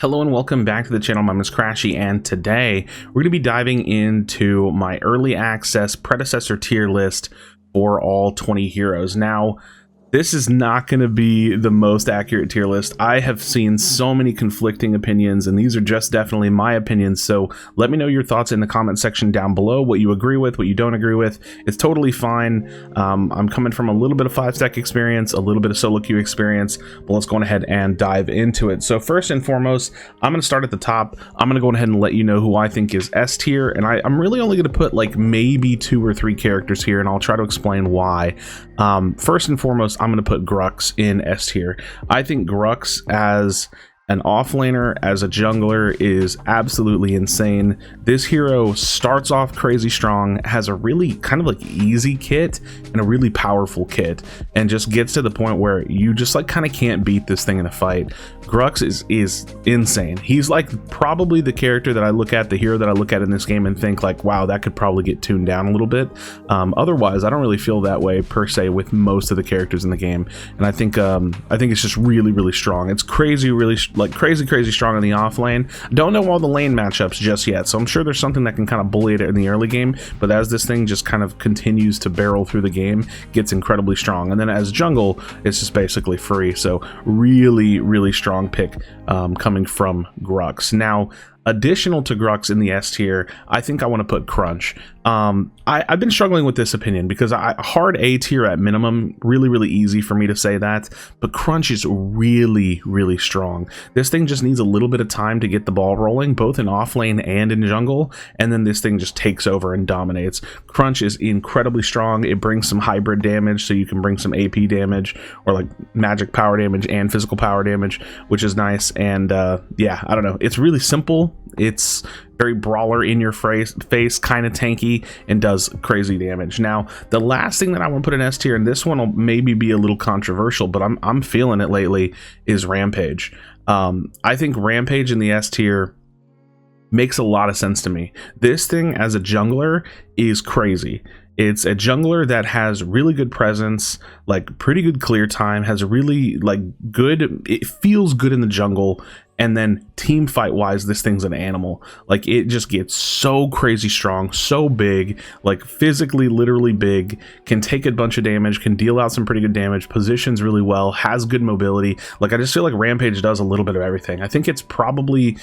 Hello and welcome back to the channel. My name is Krashy, and today we're going to be diving into my early access predecessor tier list for all 20 heroes. Now, this is not going to be the most accurate tier list. I have seen so many conflicting opinions, and these are just definitely my opinions. So let me know your thoughts in the comment section down below, what you agree with, what you don't agree with. It's totally fine. I'm coming from a little bit of 5-stack experience, a little bit of solo queue experience, but let's go ahead and dive into it. So first and foremost, I'm going to start at the top. I'm going to go ahead and let you know who I think is S tier, and I'm really only going to put like maybe 2 or 3 characters here, and I'll try to explain why. First and foremost, I'm going to put Grux in S tier. I think Grux as an offlaner, as a jungler, is absolutely insane. This hero starts off crazy strong, has a really kind of like easy kit and a really powerful kit, and just gets to the point where you just like kind of can't beat this thing in a fight. Grux is insane. He's like probably the character that I look at, the hero that I look at in this game and think like, wow, that could probably get tuned down a little bit. Otherwise, I don't really feel that way per se with most of the characters in the game, and I think it's just really strong. It's crazy strong in the off lane. Don't know all the lane matchups just yet, so I'm sure there's something that can kind of bully it in the early game, but as this thing just kind of continues to barrel through the game, gets incredibly strong. And then as jungle, it's just basically free. So really strong pick coming from Grux. Now, additional to Grux in the S tier, I think I want to put Crunch. I've been struggling with this opinion because hard A tier at minimum, really easy for me to say that, but Crunch is really strong. This thing just needs a little bit of time to get the ball rolling, both in off lane and in jungle, and then this thing just takes over and dominates. Crunch is incredibly strong. It brings some hybrid damage, so you can bring some AP damage or like magic power damage and physical power damage, which is nice. And yeah, I don't know, it's really simple. It's very brawler in your face, kind of tanky, and does crazy damage. Now, the last thing that I want to put in S tier, and this one will maybe be a little controversial, but I'm feeling it lately, is Rampage. I think Rampage in the S tier makes a lot of sense to me. This thing as a jungler is crazy. It's a jungler that has really good presence, like pretty good clear time, has a really like good, it feels good in the jungle. And then team fight wise, this thing's an animal. Like, it just gets so crazy strong, so big, like physically literally big, can take a bunch of damage, can deal out some pretty good damage, positions really well, has good mobility. Like, I just feel like Rampage does a little bit of everything. I think it's probably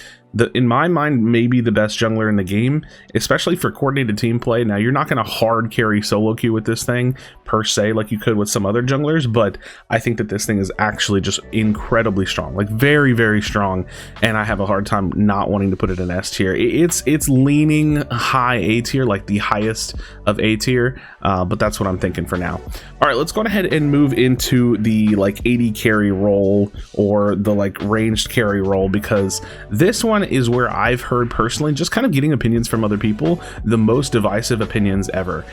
in my mind, maybe the best jungler in the game, especially for coordinated team play. Now, you're not going to hard carry solo queue with this thing per se like you could with some other junglers, but I think that this thing is actually just incredibly strong, like very strong, and I have a hard time not wanting to put it in S tier. It's leaning high A tier, like the highest of A tier, but that's what I'm thinking for now. All right, let's go ahead and move into the like 80 carry role, or the like ranged carry role, because this one is where I've heard personally, just kind of getting opinions from other people, the most divisive opinions ever.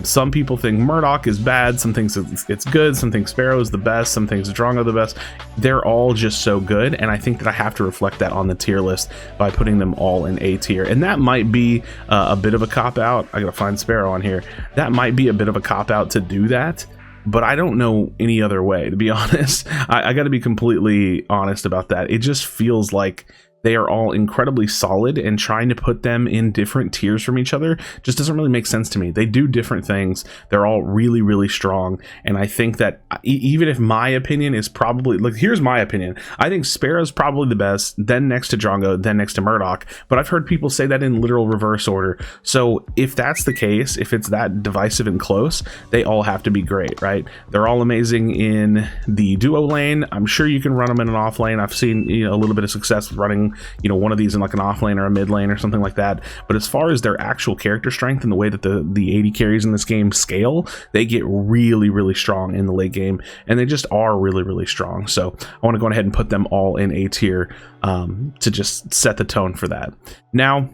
Some people think Murdoch is bad, some think it's good, some think Sparrow is the best, some think Drongo the best. They're all just so good, and I think that I have to reflect that on the tier list by putting them all in A tier. And that might be a bit of a cop-out. I gotta find Sparrow on here. That might be a bit of a cop-out to do that, but I don't know any other way, to be honest. I gotta be completely honest about that. It just feels like they are all incredibly solid, and trying to put them in different tiers from each other just doesn't really make sense to me. They do different things. They're all really strong, and I think that even if my opinion is probably, like, here's my opinion. I think Sparrow's probably the best, then next to Drongo, then next to Murdoch, but I've heard people say that in literal reverse order. So if that's the case, if it's that divisive and close, they all have to be great, right? They're all amazing in the duo lane. I'm sure you can run them in an off lane. I've seen, you know, a little bit of success with running, you know, one of these in like an off lane or a mid lane or something like that. But as far as their actual character strength and the way that the 80 carries in this game scale, they get really strong in the late game, and they just are really strong. So I want to go ahead and put them all in A tier to just set the tone for that. Now,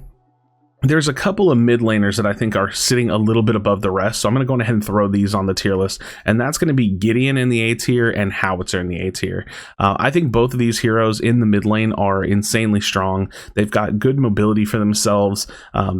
there's a couple of mid laners that I think are sitting a little bit above the rest, so I'm going to go ahead and throw these on the tier list, and that's going to be Gideon in the A tier and Howitzer in the A tier. I think both of these heroes in the mid lane are insanely strong. They've got good mobility for themselves.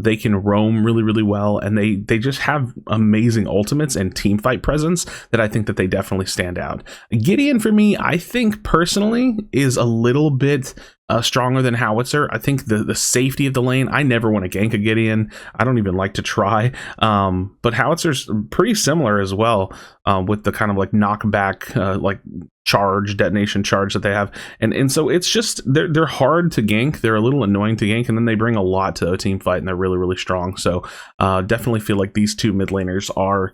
They can roam really well, and they just have amazing ultimates and team fight presence that I think that they definitely stand out. Gideon, for me, I think personally is a little bit stronger than Howitzer. I think the safety of the lane, I never want to gank a Gideon. I don't even like to try. But Howitzer's pretty similar as well, with the kind of like knockback, like charge, detonation charge that they have. And so it's just, they're hard to gank. They're a little annoying to gank, and then they bring a lot to a team fight, and they're really, really strong. So definitely feel like these two mid laners are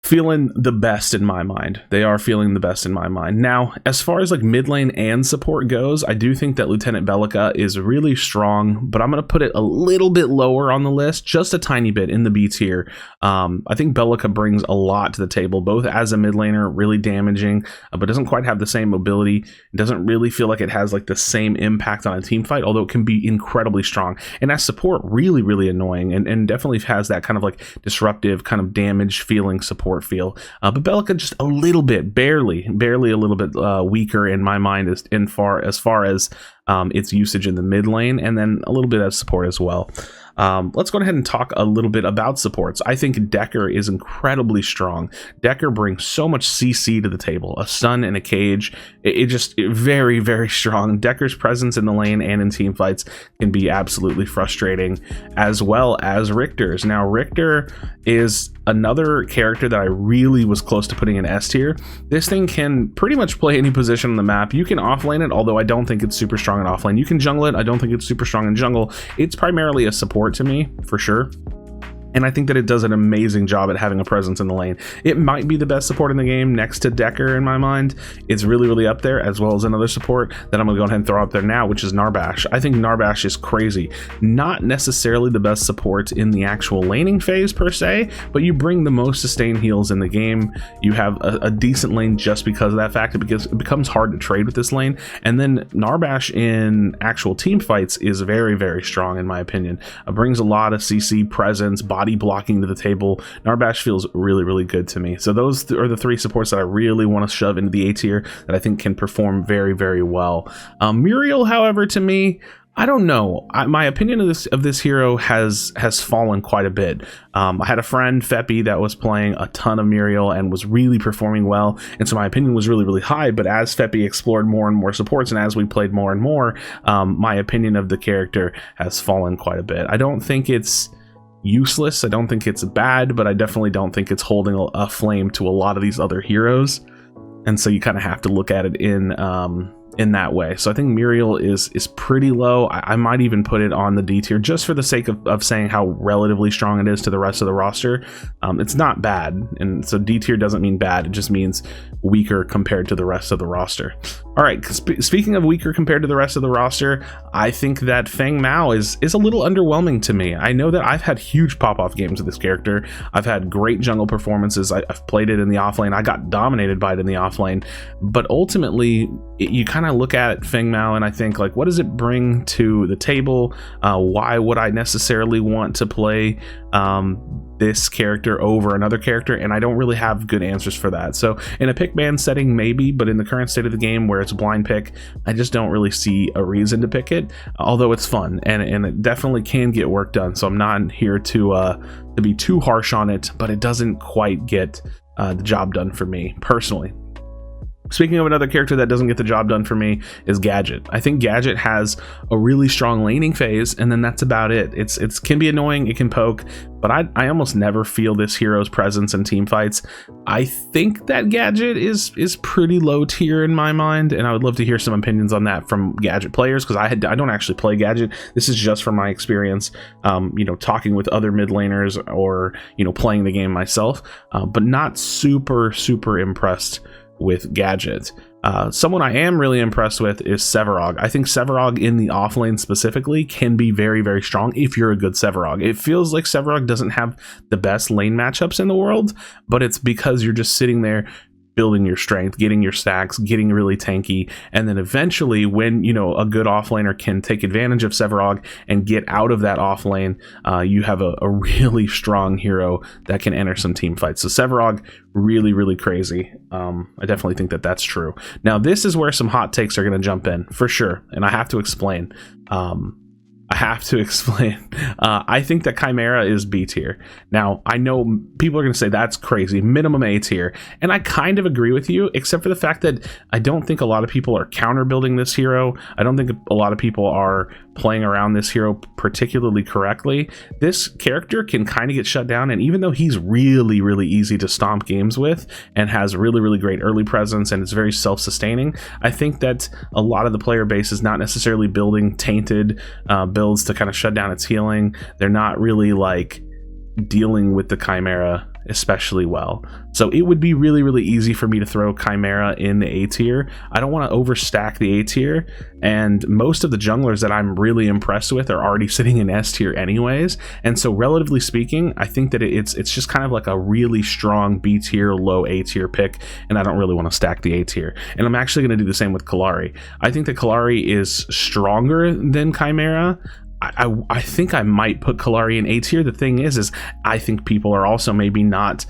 feeling the best in my mind. They are feeling the best in my mind. Now, as far as like mid lane and support goes, I do think that Lieutenant Bellica is really strong, but I'm going to put it a little bit lower on the list, just a tiny bit in the B tier. I think Bellica brings a lot to the table, both as a mid laner, really damaging, but doesn't quite have the same mobility. It doesn't really feel like it has like the same impact on a team fight, although it can be incredibly strong. And as support, really, really annoying, and definitely has that kind of like disruptive kind of damage feeling support feel, but Bellica just a little bit, barely a little bit weaker in my mind as far as its usage in the mid lane, and then a little bit of support as well. Let's go ahead and talk a little bit about supports. I think Decker is incredibly strong. Decker brings so much CC to the table, a stun and a cage. It just very, very strong. Decker's presence in the lane and in team fights can be absolutely frustrating, as well as Richter's. Now, Richter is another character that I really was close to putting in S tier. This thing can pretty much play any position on the map. You can offlane it, although I don't think it's super strong in offlane. You can jungle it. I don't think it's super strong in jungle. It's primarily a support to me, for sure. And I think that it does an amazing job at having a presence in the lane. It might be the best support in the game next to Decker in my mind. It's really, really up there, as well as another support that I'm going to go ahead and throw up there now, which is Narbash. I think Narbash is crazy. Not necessarily the best support in the actual laning phase per se, but you bring the most sustained heals in the game. You have a decent lane just because of that fact. It becomes hard to trade with this lane. And then Narbash in actual team fights is very, very strong in my opinion. It brings a lot of CC presence, body blocking to the table. Narbash feels really, really good to me. So those are the three supports that I really want to shove into the A tier that I think can perform very, very well. Muriel, however, to me, I don't know. My opinion of this hero has fallen quite a bit. I had a friend, Feppy, that was playing a ton of Muriel and was really performing well, and so my opinion was really, really high. But as Feppy explored more and more supports, and as we played more and more, my opinion of the character has fallen quite a bit. I don't think it's useless. I don't think it's bad, but I definitely don't think it's holding a flame to a lot of these other heroes. And so you kind of have to look at it in that way. So I think Muriel is pretty low. I might even put it on the D tier just for the sake of saying how relatively strong it is to the rest of the roster. It's not bad, and so D tier doesn't mean bad. It just means weaker compared to the rest of the roster. All right, speaking of weaker compared to the rest of the roster, I think that Feng Mao is a little underwhelming to me. I know that I've had huge pop-off games with this character. I've had great jungle performances. I've played it in the offlane. I got dominated by it in the offlane, but ultimately you kind of look at Feng Mao and I think, like, what does it bring to the table? Why would I necessarily want to play this character over another character? And I don't really have good answers for that. So in a pick ban setting, maybe, but in the current state of the game where it's a blind pick, I just don't really see a reason to pick it, although it's fun and it definitely can get work done. So I'm not here to be too harsh on it, but it doesn't quite get the job done for me personally. Speaking of another character that doesn't get the job done for me is Gadget. I think Gadget has a really strong laning phase, and then that's about it. It can be annoying, it can poke, but I almost never feel this hero's presence in team fights. I think that Gadget is pretty low tier in my mind, and I would love to hear some opinions on that from Gadget players, because I don't actually play Gadget. This is just from my experience, talking with other mid laners or playing the game myself, but not super impressed with Gadget. Someone I am really impressed with is Sevarog. I think Sevarog in the offlane specifically can be very, very strong if you're a good Sevarog. It feels like Sevarog doesn't have the best lane matchups in the world, but it's because you're just sitting there building your strength, getting your stacks, getting really tanky, and then eventually when a good offlaner can take advantage of Sevarog and get out of that offlane, you have a really strong hero that can enter some team fights. So Sevarog, really crazy. I definitely think that that's true. Now this is where some hot takes are going to jump in for sure, and I have to explain. I have to explain. I think that Chimera is B tier. Now, I know people are going to say that's crazy, minimum A tier, and I kind of agree with you, except for the fact that I don't think a lot of people are counter building this hero. I don't think a lot of people are playing around this hero particularly correctly. This character can kind of get shut down, and even though he's really, really easy to stomp games with and has really, really great early presence and it's very self-sustaining, I think that a lot of the player base is not necessarily building tainted builds to kind of shut down its healing. They're not really like dealing with the Chimera especially well. So it would be really, really easy for me to throw Chimera in the A tier. I don't want to overstack the A tier, and most of the junglers that I'm really impressed with are already sitting in S tier anyways. And so relatively speaking, I think that it's just kind of like a really strong B tier, low A tier pick, and I don't really want to stack the A tier. And I'm actually going to do the same with Kallari. I think that Kallari is stronger than Chimera. I think I might put Kallari in A tier. The thing is I think people are also maybe not,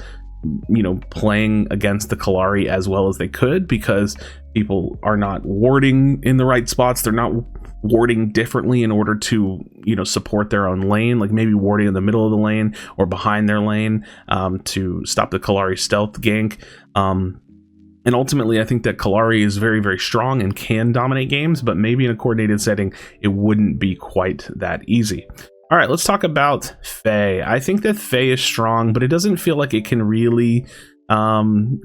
you know, playing against the Kallari as well as they could, because people are not warding in the right spots. They're not warding differently in order to, you know, support their own lane, like maybe warding in the middle of the lane or behind their lane to stop the Kallari stealth gank. And ultimately, I think that Kallari is very, very strong and can dominate games, but maybe in a coordinated setting, it wouldn't be quite that easy. All right, let's talk about Faye. I think that Faye is strong, but it doesn't feel like it can really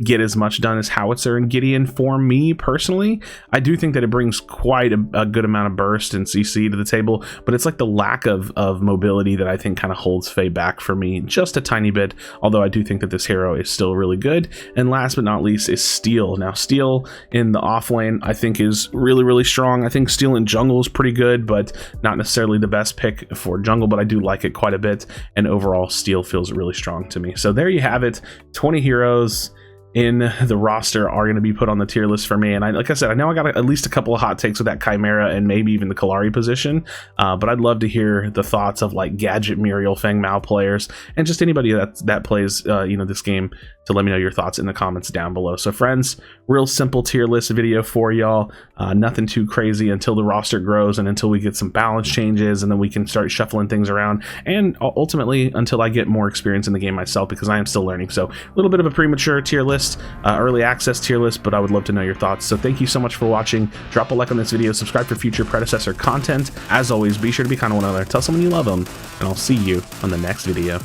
get as much done as Howitzer and Gideon for me personally. I do think that it brings quite a good amount of burst and CC to the table, but it's like the lack of mobility that I think kind of holds Faye back for me just a tiny bit, although I do think that this hero is still really good. And last but not least is Steel. Now, Steel in the off lane I think is really, really strong. I think Steel in jungle is pretty good, but not necessarily the best pick for jungle, but I do like it quite a bit, and overall Steel feels really strong to me. So there you have it, 20 heroes in the roster are going to be put on the tier list for me. And like I said, I know I got at least a couple of hot takes with that Chimera and maybe even the Kallari position, but I'd love to hear the thoughts of like Gadget, Muriel, Feng Mao players, and just anybody that plays you know, this game, to let me know your thoughts in the comments down below. So friends, real simple tier list video for y'all. Nothing too crazy until the roster grows and until we get some balance changes, and then we can start shuffling things around, and ultimately until I get more experience in the game myself, because I am still learning. So a little bit of a premature tier list, early access tier list, but I would love to know your thoughts. So thank you so much for watching. Drop a like on this video, subscribe for future Predecessor content. As always, be sure to be kind to one another, tell someone you love them, and I'll see you on the next video.